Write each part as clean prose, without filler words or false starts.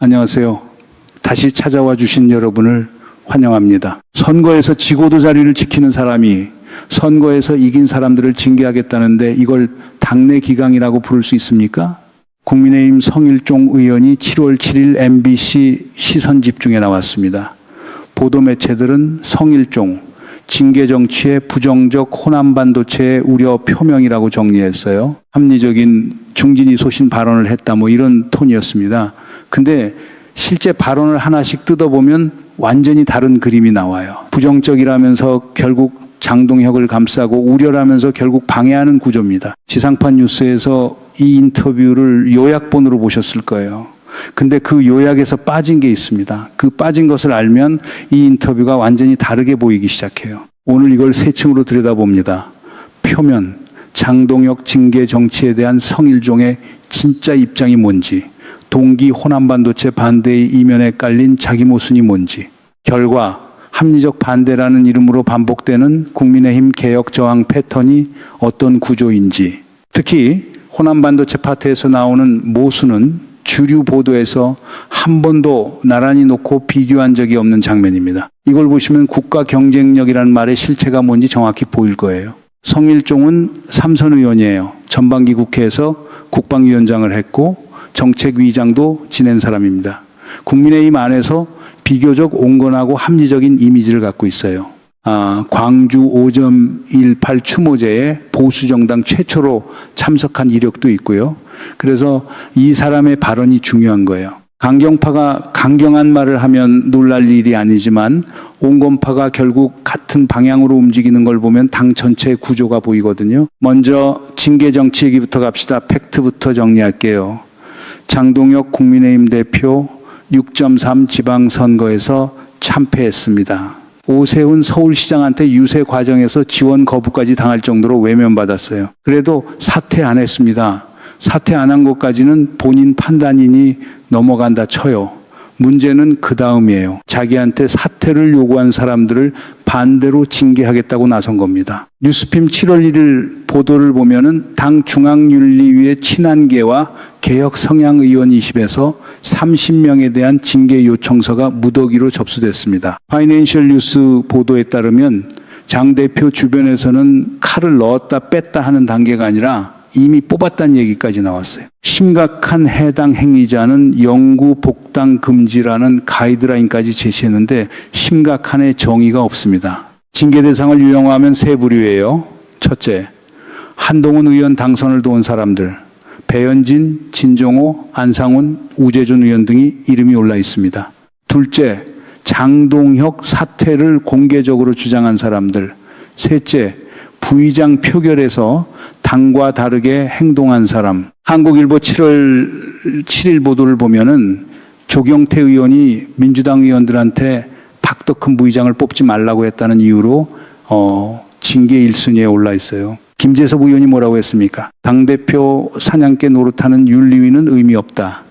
안녕하세요. 다시 찾아와 주신 여러분을 환영합니다. 선거에서 지고도 자리를 지키는 사람이 선거에서 이긴 사람들을 징계하겠다는데 이걸 당내 기강이라고 부를 수 있습니까? 국민의힘 성일종 의원이 7월 7일 MBC 시선집중에 나왔습니다. 보도 매체들은 성일종, 징계 정치의 부정적 호남 반도체의 우려 표명이라고 정리했어요. 합리적인 중진이 소신 발언을 했다 이런 톤이었습니다. 근데 실제 발언을 하나씩 뜯어보면 완전히 다른 그림이 나와요. 부정적이라면서 결국 장동혁을 감싸고 우려라면서 결국 방해하는 구조입니다. 지상파 뉴스에서 이 인터뷰를 요약본으로 보셨을 거예요. 근데 그 요약에서 빠진 게 있습니다. 그 빠진 것을 알면 이 인터뷰가 완전히 다르게 보이기 시작해요. 오늘 이걸 세 층으로 들여다봅니다. 표면, 장동혁 징계 정치에 대한 성일종의 진짜 입장이 뭔지, 동기 호남 반도체 반대의 이면에 깔린 자기 모순이 뭔지, 결과 합리적 반대라는 이름으로 반복되는 국민의힘 개혁 저항 패턴이 어떤 구조인지, 특히 호남 반도체 파트에서 나오는 모순은 주류 보도에서 한 번도 나란히 놓고 비교한 적이 없는 장면입니다. 이걸 보시면 국가 경쟁력이라는 말의 실체가 뭔지 정확히 보일 거예요. 성일종은 삼선 의원이에요. 전반기 국회에서 국방위원장을 했고 정책위장도 지낸 사람입니다. 국민의힘 안에서 비교적 온건하고 합리적인 이미지를 갖고 있어요. 광주 5.18 추모제에 보수정당 최초로 참석한 이력도 있고요. 그래서 이 사람의 발언이 중요한 거예요. 강경파가 강경한 말을 하면 놀랄 일이 아니지만 온건파가 결국 같은 방향으로 움직이는 걸 보면 당 전체의 구조가 보이거든요. 먼저 징계 정치 얘기부터 갑시다. 팩트부터 정리할게요. 장동혁 국민의힘 대표 6.3 지방선거에서 참패했습니다. 오세훈 서울시장한테 유세 과정에서 지원 거부까지 당할 정도로 외면받았어요. 그래도 사퇴 안 했습니다. 사퇴 안 한 것까지는 본인 판단이니 넘어간다 쳐요. 문제는 그 다음이에요. 자기한테 사퇴를 요구한 사람들을 반대로 징계하겠다고 나선 겁니다. 뉴스핌 7월 1일 보도를 보면은 당 중앙윤리위의 친한계와 개혁 성향 의원 20에서 30명에 대한 징계 요청서가 무더기로 접수됐습니다. 파이낸셜 뉴스 보도에 따르면 장 대표 주변에서는 칼을 넣었다 뺐다 하는 단계가 아니라 이미 뽑았다는 얘기까지 나왔어요. 심각한 해당 행위자는 영구 복당 금지라는 가이드라인까지 제시했는데 심각한의 정의가 없습니다. 징계 대상을 유형화하면 세 부류예요. 첫째, 한동훈 의원 당선을 도운 사람들, 배현진, 진종호, 안상훈, 우재준 의원 등이 이름이 올라 있습니다. 둘째, 장동혁 사퇴를 공개적으로 주장한 사람들. 셋째, 부의장 표결에서 당과 다르게 행동한 사람. 한국일보 7월 7일 보도를 보면은 조경태 의원이 민주당 의원들한테 닥터 큰 부의장을 뽑지 말라고 했다는 이유로 징계 1순위에 올라 있어요. 김재섭 의원이 뭐라고 했습니까? 당대표 사냥개 노릇하는 윤리위는 의미 없다.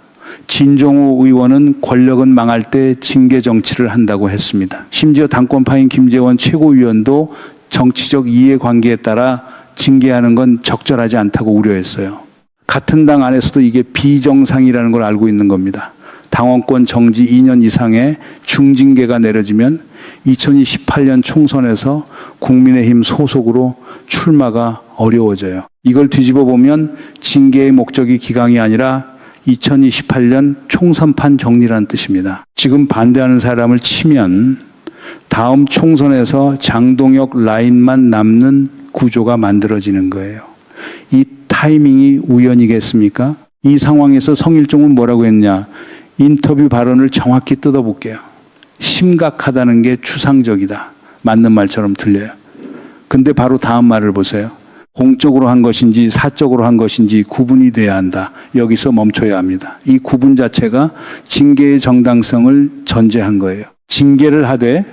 진종호 의원은 권력은 망할 때 징계 정치를 한다고 했습니다. 심지어 당권파인 김재원 최고위원도 정치적 이해관계에 따라 징계하는 건 적절하지 않다고 우려했어요. 같은 당 안에서도 이게 비정상이라는 걸 알고 있는 겁니다. 당원권 정지 2년 이상의 중징계가 내려지면 2028년 총선에서 국민의힘 소속으로 출마가 어려워져요. 이걸 뒤집어 보면 징계의 목적이 기강이 아니라 2028년 총선판 정리라는 뜻입니다. 지금 반대하는 사람을 치면 다음 총선에서 장동혁 라인만 남는 구조가 만들어지는 거예요. 이 타이밍이 우연이겠습니까? 이 상황에서 성일종은 뭐라고 했냐? 인터뷰 발언을 정확히 뜯어볼게요. 심각하다는 게 추상적이다. 맞는 말처럼 들려요. 근데 바로 다음 말을 보세요. 공적으로 한 것인지 사적으로 한 것인지 구분이 돼야 한다. 여기서 멈춰야 합니다. 이 구분 자체가 징계의 정당성을 전제한 거예요. 징계를 하되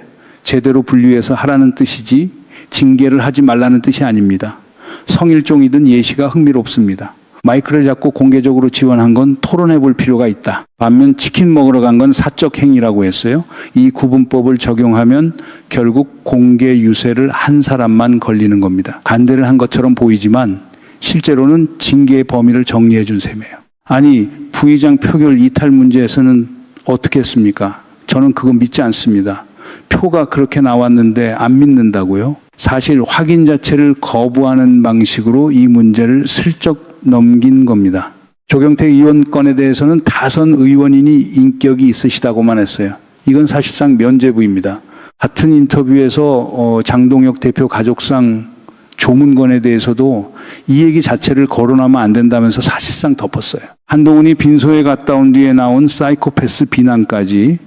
제대로 분류해서 하라는 뜻이지 징계를 하지 말라는 뜻이 아닙니다. 성일종이든 예시가 흥미롭습니다. 마이크를 잡고 공개적으로 지원한 건 토론해 볼 필요가 있다. 반면 치킨 먹으러 간 건 사적 행위라고 했어요. 이 구분법을 적용하면 결국 공개 유세를 한 사람만 걸리는 겁니다. 반대를 한 것처럼 보이지만 실제로는 징계의 범위를 정리해 준 셈이에요. 아니 부의장 표결 이탈 문제에서는 어떻게 했습니까? 저는 그거 믿지 않습니다. 표가 그렇게 나왔는데 안 믿는다고요? 사실 확인 자체를 거부하는 방식으로 이 문제를 슬쩍 넘긴 겁니다. 조경태 의원 건에 대해서는 다선 의원인이 인격이 있으시다고만 했어요. 이건 사실상 면죄부입니다. 같은 인터뷰에서 장동혁 대표 가족상 조문건에 대해서도 이 얘기 자체를 거론하면 안 된다면서 사실상 덮었어요. 한동훈이 빈소에 갔다 온 뒤에 나온 사이코패스 비난까지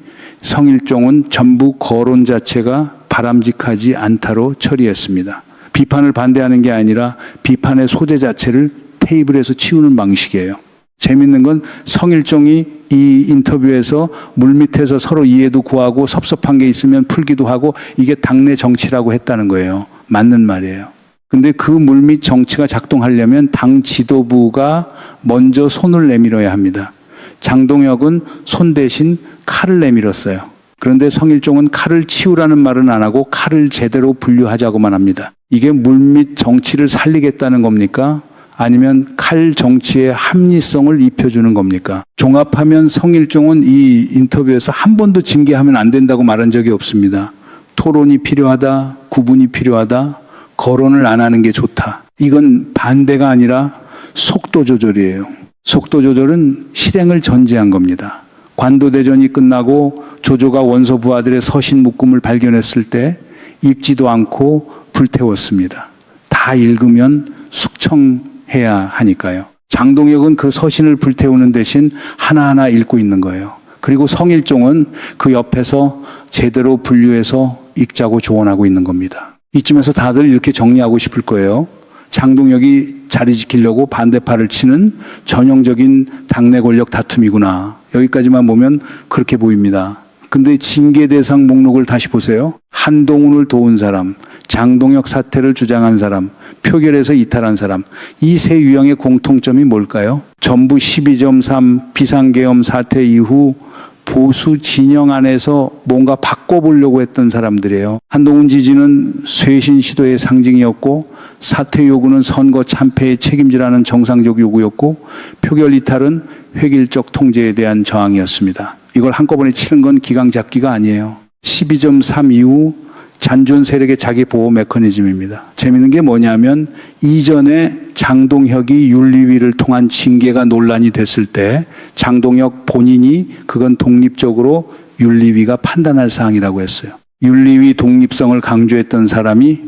성일종은 전부 거론 자체가 바람직하지 않다로 처리했습니다. 비판을 반대하는 게 아니라 비판의 소재 자체를 테이블에서 치우는 방식이에요. 재밌는 건 성일종이 이 인터뷰에서 물밑에서 서로 이해도 구하고 섭섭한 게 있으면 풀기도 하고 이게 당내 정치라고 했다는 거예요. 맞는 말이에요. 근데 그 물밑 정치가 작동하려면 당 지도부가 먼저 손을 내밀어야 합니다. 장동혁은 손 대신 칼을 내밀었어요. 그런데 성일종은 칼을 치우라는 말은 안 하고 칼을 제대로 분류하자고만 합니다. 이게 물밑 정치를 살리겠다는 겁니까? 아니면 칼 정치의 합리성을 입혀주는 겁니까? 종합하면 성일종은 이 인터뷰에서 한 번도 징계하면 안 된다고 말한 적이 없습니다. 토론이 필요하다, 구분이 필요하다, 거론을 안 하는 게 좋다. 이건 반대가 아니라 속도 조절이에요. 속도 조절은 실행을 전제한 겁니다. 관도대전이 끝나고 조조가 원소 부하들의 서신 묶음을 발견했을 때 읽지도 않고 불태웠습니다. 다 읽으면 숙청해야 하니까요. 장동혁은 그 서신을 불태우는 대신 하나하나 읽고 있는 거예요. 그리고 성일종은 그 옆에서 제대로 분류해서 읽자고 조언하고 있는 겁니다. 이쯤에서 다들 이렇게 정리하고 싶을 거예요. 장동혁이 자리 지키려고 반대팔을 치는 전형적인 당내 권력 다툼이구나. 여기까지만 보면 그렇게 보입니다. 근데 징계 대상 목록을 다시 보세요. 한동훈을 도운 사람, 장동혁 사퇴를 주장한 사람, 표결에서 이탈한 사람. 이 세 유형의 공통점이 뭘까요? 전부 12.3 비상계엄 사태 이후 보수 진영 안에서 뭔가 바꿔보려고 했던 사람들이에요. 한동훈 지지는 쇄신 시도의 상징이었고 사퇴 요구는 선거 참패의 책임지라는 정상적 요구였고 표결 이탈은 획일적 통제에 대한 저항이었습니다. 이걸 한꺼번에 치는 건 기강 잡기가 아니에요. 12.3 이후 잔존 세력의 자기 보호 메커니즘입니다. 재미있는 게 뭐냐면 이전에 장동혁이 윤리위를 통한 징계가 논란이 됐을 때 장동혁 본인이 그건 독립적으로 윤리위가 판단할 사항이라고 했어요. 윤리위 독립성을 강조했던 사람이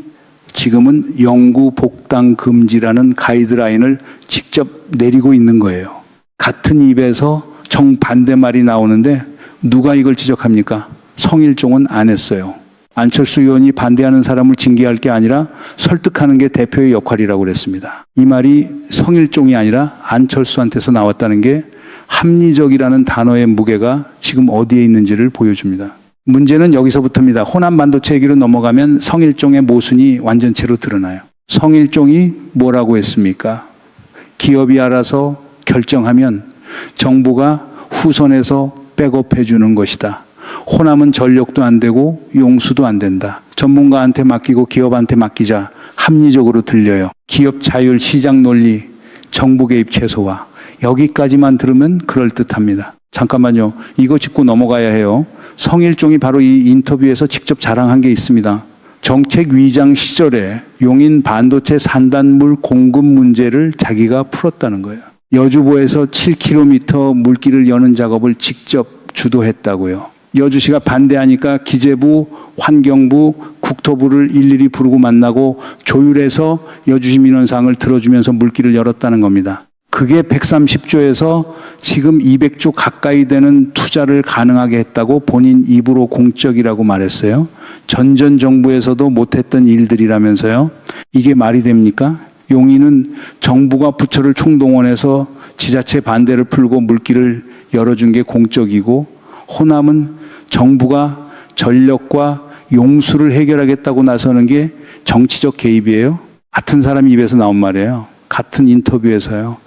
지금은 영구 복당 금지라는 가이드라인을 직접 내리고 있는 거예요. 같은 입에서 정반대 말이 나오는데 누가 이걸 지적합니까? 성일종은 안 했어요. 안철수 의원이 반대하는 사람을 징계할 게 아니라 설득하는 게 대표의 역할이라고 그랬습니다. 이 말이 성일종이 아니라 안철수한테서 나왔다는 게 합리적이라는 단어의 무게가 지금 어디에 있는지를 보여줍니다. 문제는 여기서부터입니다. 호남 반도체 얘기로 넘어가면 성일종의 모순이 완전체로 드러나요. 성일종이 뭐라고 했습니까? 기업이 알아서 결정하면 정부가 후선에서 백업해 주는 것이다. 호남은 전력도 안 되고 용수도 안 된다. 전문가한테 맡기고 기업한테 맡기자. 합리적으로 들려요. 기업 자율, 시장 논리, 정부 개입 최소화. 여기까지만 들으면 그럴듯합니다. 잠깐만요. 이거 짚고 넘어가야 해요. 성일종이 바로 이 인터뷰에서 직접 자랑한 게 있습니다. 정책위장 시절에 용인 반도체 산단물 공급 문제를 자기가 풀었다는 거예요. 여주보에서 7km 물길을 여는 작업을 직접 주도했다고요. 여주시가 반대하니까 기재부, 환경부, 국토부를 일일이 부르고 만나고 조율해서 여주시 민원사항을 들어주면서 물길을 열었다는 겁니다. 그게 130조에서 지금 200조 가까이 되는 투자를 가능하게 했다고 본인 입으로 공적이라고 말했어요. 전전 정부에서도 못했던 일들이라면서요. 이게 말이 됩니까? 용인은 정부가 부처를 총동원해서 지자체 반대를 풀고 물길을 열어준 게 공적이고 호남은 정부가 전력과 용수를 해결하겠다고 나서는 게 정치적 개입이에요. 같은 사람 입에서 나온 말이에요. 같은 인터뷰에서요.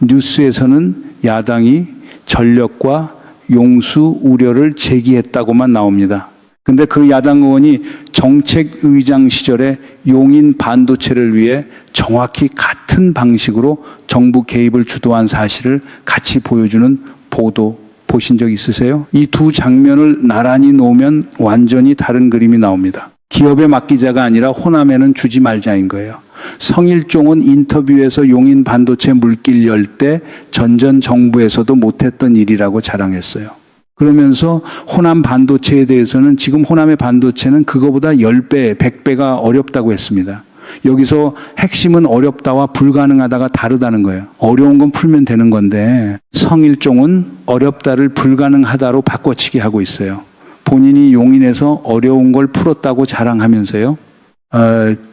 뉴스에서는 야당이 전력과 용수 우려를 제기했다고만 나옵니다. 근데 그 야당 의원이 정책의장 시절에 용인 반도체를 위해 정확히 같은 방식으로 정부 개입을 주도한 사실을 같이 보여주는 보도 보신 적 있으세요? 이 두 장면을 나란히 놓으면 완전히 다른 그림이 나옵니다. 기업에 맡기자가 아니라 호남에는 주지 말자인 거예요. 성일종은 인터뷰에서 용인 반도체 물길 열 때 전전 정부에서도 못했던 일이라고 자랑했어요. 그러면서 호남 반도체에 대해서는 지금 호남의 반도체는 그거보다 10배, 100배가 어렵다고 했습니다. 여기서 핵심은 어렵다와 불가능하다가 다르다는 거예요. 어려운 건 풀면 되는 건데 성일종은 어렵다를 불가능하다로 바꿔치기 하고 있어요. 본인이 용인에서 어려운 걸 풀었다고 자랑하면서요.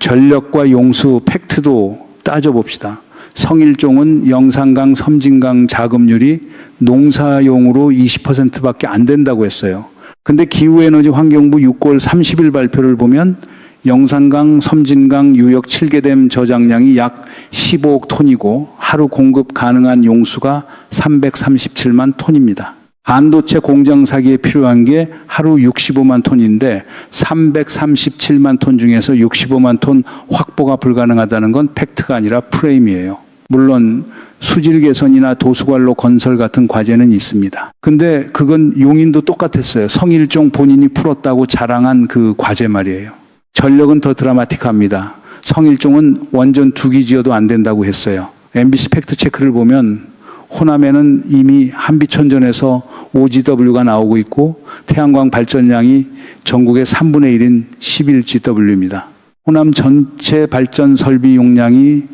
전력과 용수 팩트도 따져봅시다. 성일종은 영산강, 섬진강 자급률이 농사용으로 20%밖에 안 된다고 했어요. 근데 기후에너지 환경부 6월 30일 발표를 보면 영산강, 섬진강 유역 7개댐 저장량이 약 15억 톤이고 하루 공급 가능한 용수가 337만 톤입니다. 반도체 공장 사기에 필요한 게 하루 65만 톤인데 337만 톤 중에서 65만 톤 확보가 불가능하다는 건 팩트가 아니라 프레임이에요. 물론 수질 개선이나 도수관로 건설 같은 과제는 있습니다. 근데 그건 용인도 똑같았어요. 성일종 본인이 풀었다고 자랑한 그 과제 말이에요. 전력은 더 드라마틱합니다. 성일종은 원전 2기 지어도 안 된다고 했어요. MBC 팩트체크를 보면 호남에는 이미 한비천전에서 OGW가 나오고 있고 태양광 발전량이 전국의 3분의 1인 11GW입니다. 호남 전체 발전 설비 용량이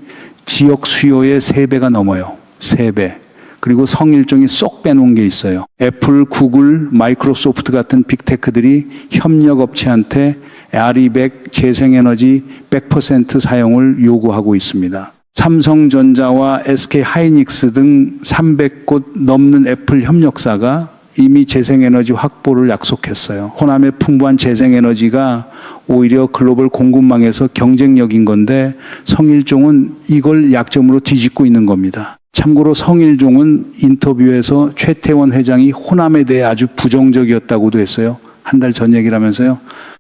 지역 수요의 3배가 넘어요. 3배. 그리고 성일종이 쏙 빼놓은 게 있어요. 애플, 구글, 마이크로소프트 같은 빅테크들이 협력업체한테 RE100 재생에너지 100% 사용을 요구하고 있습니다. 삼성전자와 SK하이닉스 등 300곳 넘는 애플 협력사가 이미 재생에너지 확보를 약속했어요. 호남의 풍부한 재생에너지가 오히려 글로벌 공급망에서 경쟁력인 건데 성일종은 이걸 약점으로 뒤집고 있는 겁니다. 참고로 성일종은 인터뷰에서 최태원 회장이 호남에 대해 아주 부정적이었다고도 했어요. 한 달 전 얘기라면서요.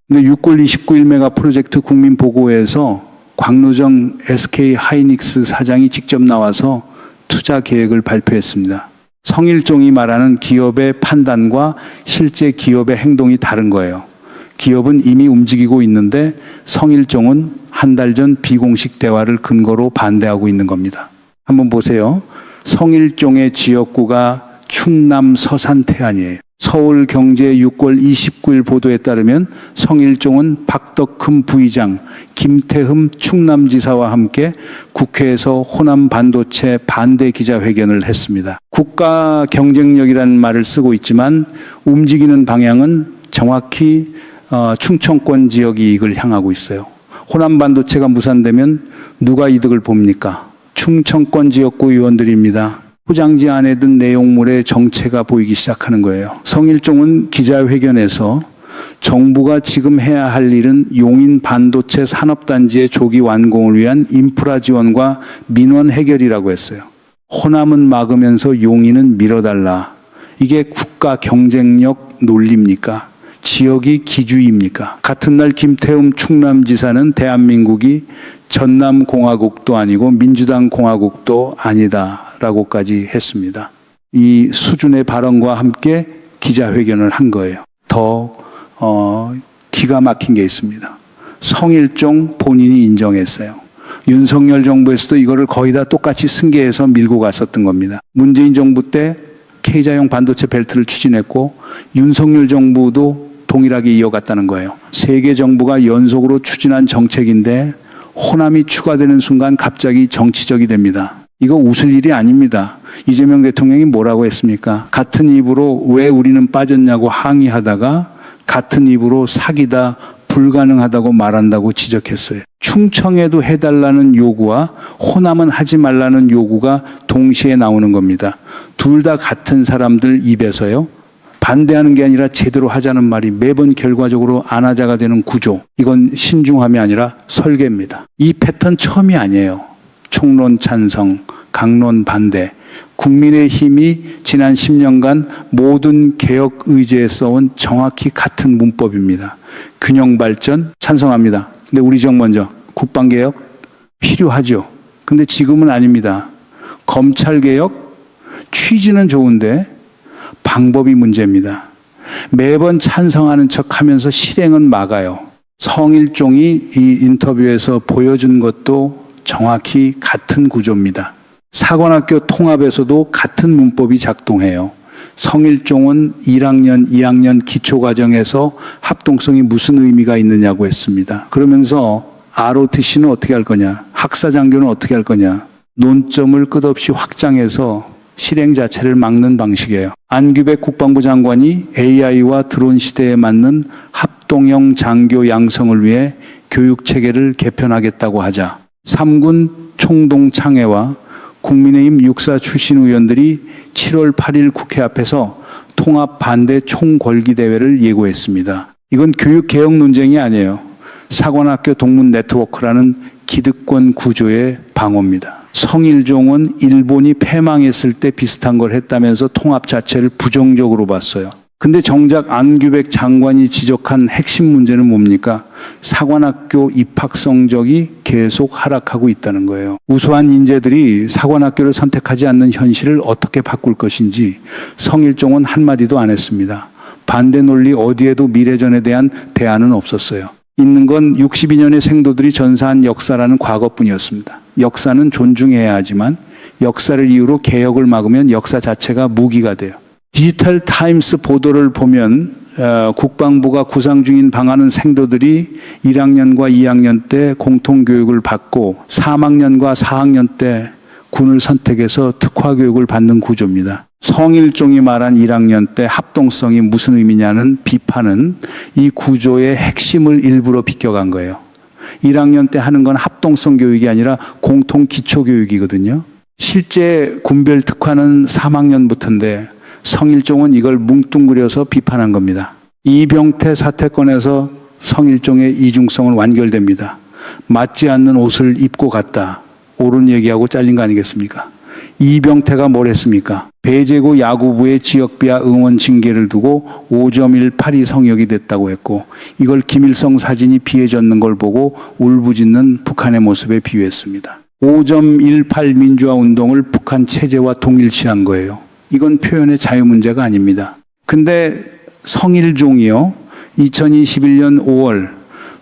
근데 6월 29일 메가 프로젝트 국민보고에서 광로정 SK하이닉스 사장이 직접 나와서 투자 계획을 발표했습니다. 성일종이 말하는 기업의 판단과 실제 기업의 행동이 다른 거예요. 기업은 이미 움직이고 있는데 성일종은 한 달 전 비공식 대화를 근거로 반대하고 있는 겁니다. 한번 보세요. 성일종의 지역구가 충남 서산 태안이에요. 서울경제 6월 29일 보도에 따르면 성일종은 박덕흠 부의장, 김태흠 충남지사와 함께 국회에서 호남 반도체 반대 기자회견을 했습니다. 국가 경쟁력이라는 말을 쓰고 있지만 움직이는 방향은 정확히 충청권 지역 이익을 향하고 있어요. 호남 반도체가 무산되면 누가 이득을 봅니까? 충청권 지역구 의원들입니다. 포장지 안에 든 내용물의 정체가 보이기 시작하는 거예요. 성일종은 기자회견에서 정부가 지금 해야 할 일은 용인 반도체 산업단지의 조기 완공을 위한 인프라 지원과 민원 해결이라고 했어요. 호남은 막으면서 용인은 밀어달라. 이게 국가 경쟁력 논리입니까? 지역이 기주입니까? 같은 날 김태흠 충남지사는 대한민국이 전남공화국도 아니고 민주당 공화국도 아니다라고까지 했습니다. 이 수준의 발언과 함께 기자회견을 한 거예요. 더 기가 막힌 게 있습니다. 성일종 본인이 인정했어요. 윤석열 정부에서도 이거를 거의 다 똑같이 승계해서 밀고 갔었던 겁니다. 문재인 정부 때 K자형 반도체 벨트를 추진했고 윤석열 정부도 동일하게 이어갔다는 거예요. 세계 정부가 연속으로 추진한 정책인데 호남이 추가되는 순간 갑자기 정치적이 됩니다. 이거 웃을 일이 아닙니다. 이재명 대통령이 뭐라고 했습니까? 같은 입으로 왜 우리는 빠졌냐고 항의하다가 같은 입으로 사기다, 불가능하다고 말한다고 지적했어요. 충청에도 해달라는 요구와 호남은 하지 말라는 요구가 동시에 나오는 겁니다. 둘 다 같은 사람들 입에서요. 반대하는 게 아니라 제대로 하자는 말이 매번 결과적으로 안 하자가 되는 구조. 이건 신중함이 아니라 설계입니다. 이 패턴 처음이 아니에요. 총론 찬성, 강론 반대. 국민의힘이 지난 10년간 모든 개혁 의제에 써온 정확히 같은 문법입니다. 균형 발전 찬성합니다. 근데 우리 지역 먼저 국방개혁 필요하죠. 근데 지금은 아닙니다. 검찰개혁 취지는 좋은데 방법이 문제입니다. 매번 찬성하는 척하면서 실행은 막아요. 성일종이 이 인터뷰에서 보여준 것도 정확히 같은 구조입니다. 사관학교 통합에서도 같은 문법이 작동해요. 성일종은 1학년, 2학년 기초과정에서 합동성이 무슨 의미가 있느냐고 했습니다. 그러면서 ROTC는 어떻게 할 거냐? 학사장교는 어떻게 할 거냐? 논점을 끝없이 확장해서 실행 자체를 막는 방식이에요. 안규백 국방부 장관이 AI와 드론 시대에 맞는 합동형 장교 양성을 위해 교육체계를 개편하겠다고 하자 3군 총동 창회와 국민의힘 육사 출신 의원들이 7월 8일 국회 앞에서 통합 반대 총궐기 대회를 예고했습니다. 이건 교육개혁 논쟁이 아니에요. 사관학교 동문 네트워크라는 기득권 구조의 방어입니다. 성일종은 일본이 패망했을 때 비슷한 걸 했다면서 통합 자체를 부정적으로 봤어요. 근데 정작 안규백 장관이 지적한 핵심 문제는 뭡니까? 사관학교 입학 성적이 계속 하락하고 있다는 거예요. 우수한 인재들이 사관학교를 선택하지 않는 현실을 어떻게 바꿀 것인지 성일종은 한마디도 안 했습니다. 반대 논리 어디에도 미래전에 대한 대안은 없었어요. 있는 건 62년의 생도들이 전사한 역사라는 과거뿐이었습니다. 역사는 존중해야 하지만 역사를 이유로 개혁을 막으면 역사 자체가 무기가 돼요. 디지털 타임스 보도를 보면 국방부가 구상 중인 방안은 생도들이 1학년과 2학년 때 공통교육을 받고 3학년과 4학년 때 군을 선택해서 특화교육을 받는 구조입니다. 성일종이 말한 1학년 때 합동성이 무슨 의미냐는 비판은 이 구조의 핵심을 일부러 비껴간 거예요. 1학년 때 하는 건 합동성 교육이 아니라 공통 기초교육이거든요. 실제 군별 특화는 3학년부터인데 성일종은 이걸 뭉뚱그려서 비판한 겁니다. 이병태 사태건에서 성일종의 이중성을 완결됩니다. 맞지 않는 옷을 입고 갔다. 옳은 얘기하고 잘린 거 아니겠습니까? 이병태가 뭘 했습니까? 배제고 야구부의 지역비하 응원 징계를 두고 5.18이 성역이 됐다고 했고 이걸 김일성 사진이 비해졌는 걸 보고 울부짖는 북한의 모습에 비유했습니다. 5.18 민주화 운동을 북한 체제와 동일시한 거예요. 이건 표현의 자유 문제가 아닙니다. 근데 성일종이요. 2021년 5월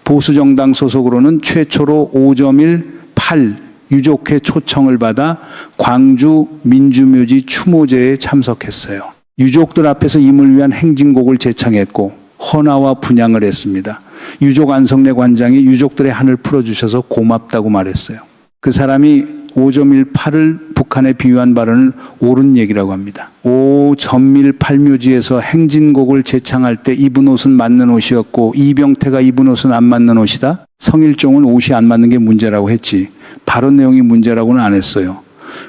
보수정당 소속으로는 최초로 5.18 유족회 초청을 받아 광주 민주묘지 추모제에 참석했어요. 유족들 앞에서 임을 위한 행진곡을 제창했고 헌화와 분향을 했습니다. 유족 안성래 관장이 유족들의 한을 풀어주셔서 고맙다고 말했어요. 그 사람이 5.18을 북한에 비유한 발언을 옳은 얘기라고 합니다. 5.18 묘지에서 행진곡을 제창할 때 입은 옷은 맞는 옷이었고 이병태가 입은 옷은 안 맞는 옷이다. 성일종은 옷이 안 맞는 게 문제라고 했지. 발언 내용이 문제라고는 안 했어요.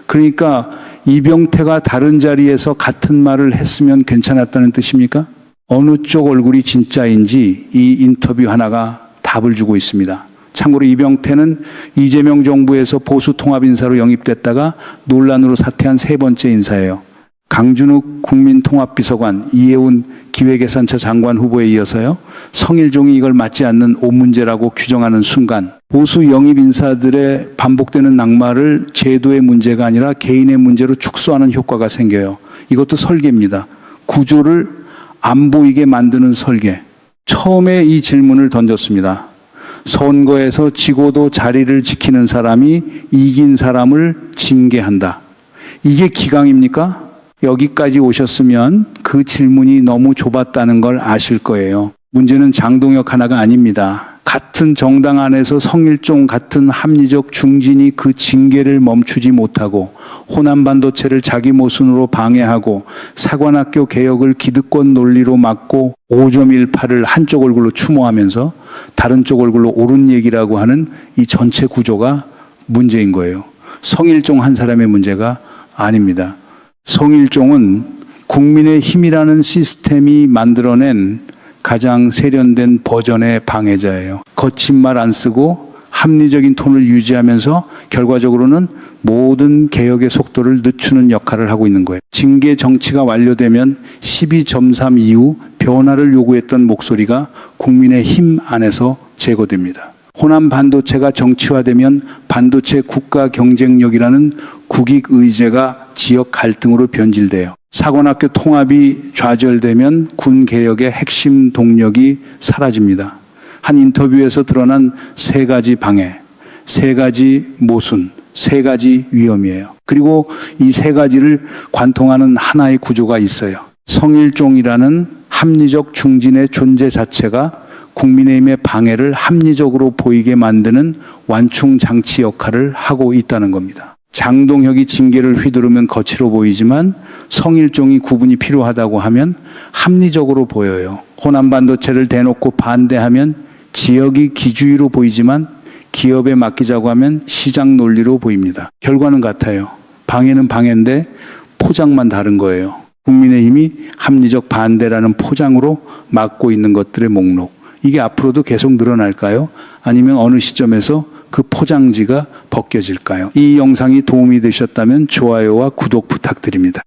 그러니까 이병태가 다른 자리에서 같은 말을 했으면 괜찮았다는 뜻입니까? 어느 쪽 얼굴이 진짜인지 이 인터뷰 하나가 답을 주고 있습니다. 참고로 이병태는 이재명 정부에서 보수 통합 인사로 영입됐다가 논란으로 사퇴한 세 번째 인사예요. 강준욱 국민통합비서관, 이해운 기획예산처 장관 후보에 이어서요. 성일종이 이걸 맞지 않는 옷 문제라고 규정하는 순간 보수 영입 인사들의 반복되는 낙마를 제도의 문제가 아니라 개인의 문제로 축소하는 효과가 생겨요. 이것도 설계입니다. 구조를 안 보이게 만드는 설계. 처음에 이 질문을 던졌습니다. 선거에서 지고도 자리를 지키는 사람이 이긴 사람을 징계한다. 이게 기강입니까? 여기까지 오셨으면 그 질문이 너무 좁았다는 걸 아실 거예요. 문제는 장동혁 하나가 아닙니다. 같은 정당 안에서 성일종 같은 합리적 중진이 그 징계를 멈추지 못하고 호남 반도체를 자기 모순으로 방해하고 사관학교 개혁을 기득권 논리로 막고 5.18을 한쪽 얼굴로 추모하면서 다른 쪽 얼굴로 옳은 얘기라고 하는 이 전체 구조가 문제인 거예요. 성일종 한 사람의 문제가 아닙니다. 성일종은 국민의 힘이라는 시스템이 만들어낸 가장 세련된 버전의 방해자예요. 거친 말 안 쓰고 합리적인 톤을 유지하면서 결과적으로는 모든 개혁의 속도를 늦추는 역할을 하고 있는 거예요. 징계 정치가 완료되면 12.3 이후 변화를 요구했던 목소리가 국민의 힘 안에서 제거됩니다. 호남 반도체가 정치화되면 반도체 국가 경쟁력이라는 국익 의제가 지역 갈등으로 변질돼요. 사관학교 통합이 좌절되면 군 개혁의 핵심 동력이 사라집니다. 한 인터뷰에서 드러난 세 가지 방해, 세 가지 모순, 세 가지 위험이에요. 그리고 이 세 가지를 관통하는 하나의 구조가 있어요. 성일종이라는 합리적 중진의 존재 자체가 국민의힘의 방해를 합리적으로 보이게 만드는 완충 장치 역할을 하고 있다는 겁니다. 장동혁이 징계를 휘두르면 거칠어 보이지만 성일종이 구분이 필요하다고 하면 합리적으로 보여요. 호남 반도체를 대놓고 반대하면 지역이 기주의로 보이지만 기업에 맡기자고 하면 시장 논리로 보입니다. 결과는 같아요. 방해는 방해인데 포장만 다른 거예요. 국민의힘이 합리적 반대라는 포장으로 막고 있는 것들의 목록. 이게 앞으로도 계속 늘어날까요? 아니면 어느 시점에서 그 포장지가 벗겨질까요? 이 영상이 도움이 되셨다면 좋아요와 구독 부탁드립니다.